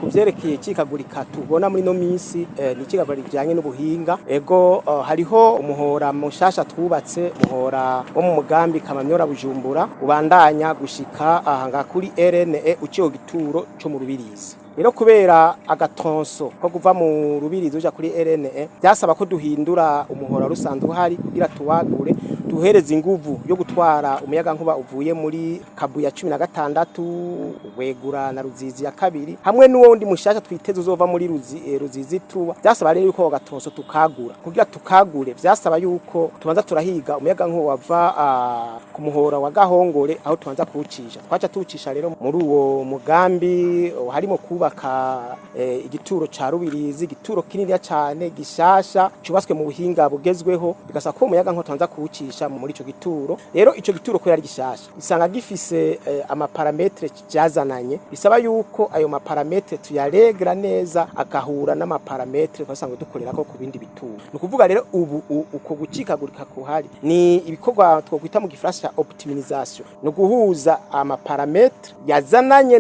kuvyerekeye cikagurika tubona muri no minsi ni cikagurika bijanye n'ubuhinga ego hariho umuhora mushasha twubatse umuhora wo mu mugambi Kamanyora Bujumbura ubandanya gushika ahanga kuri RNE uciye gituro cyo mu Rubirizi. Rero kubera agatonso ko kuva mu Rubirizi uja kuri RNE byasaba ko duhindura umuhora rusanzwe hari kugira tuwagure duhereza inguvu yo gutwara umuyaga nkuba uvuye muri Kabuya 16 wegura na Ruzizi ya kabiri hamwe n'uwundi mushasha twiteze uzova muri Ruzizi tuba byasaba rero yuko gatonso tukagura kugira tukagure byasaba yuko tubanza turahiga umuyaga nkuba wava ku muhora wa Gahongore aho tubanza kuwucisha twaca tuwucisha rero muri uwo mugambi harimo kubaka igituro ca Rubirizi igituro kinini cyane gishasha cyubatswe mu buhinga bugezweho bigasaba ko umuyaga nkuba tubanza kuwucisha muri ico gituro rero ico gituro ko yari gishasha isanga gifise amaparametre cyazananye bisaba yuko ayo maparametre tuyaregra neza akahura n'amaparametre twasanga dukorera ko ku bindi bituro nukuvuga rero ubu uko gucikagurika kuhari ni ibikorwa twokwita mu gifaransa optimisation no guhuza amaparametre yazananye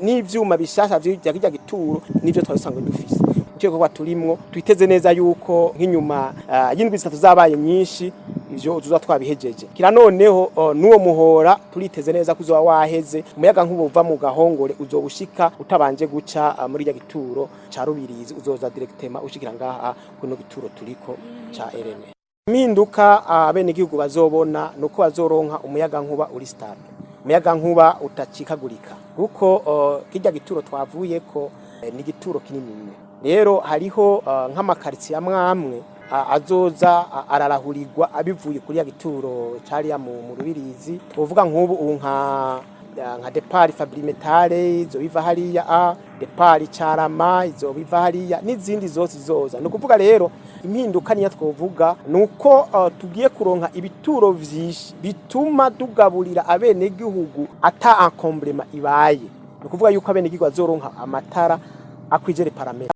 n'ivyuma bishasha vy'ijya gituro nivyo twasanga dufise cyo kwa turimwo twiteze neza yuko nk'inyuma y'indwi zitatu zabaye nyinshi ivyo uzuza twabihejeje kira noneho nuwo muhora turiteze neza kuzoba waheze umuyaga nkubo uva mu Gahongore uzobushika utabanje guca muri ya gituro ca Rubirizi uzoza directement ushikira ngaha kuno gituro turiko ca RNE minduka abene gihugu bazobona nuko bazoronka umuyaga nkuba uri stable umuyaga nkuba utacikagurika kuko kijya gituro twavuye ko ni gituro kinini rero hariho nk'amakaritsiye amwe azoza ararahurirwa abivuye kuri ya gituro cyari mu Rubirizi uvuga nk'ubu nka depart Fabrimentale izo biva hariya depart Carama izo biva hariya n'izindi zose zoza no kuvuga rero impinduka niya twovuga nuko tugiye kuronka ibituro vyinshi bituma tugaburira abene gihugu ata encomblement ibaye no kuvuga yuko abene gihugu azoronka amatara akwije les paramètres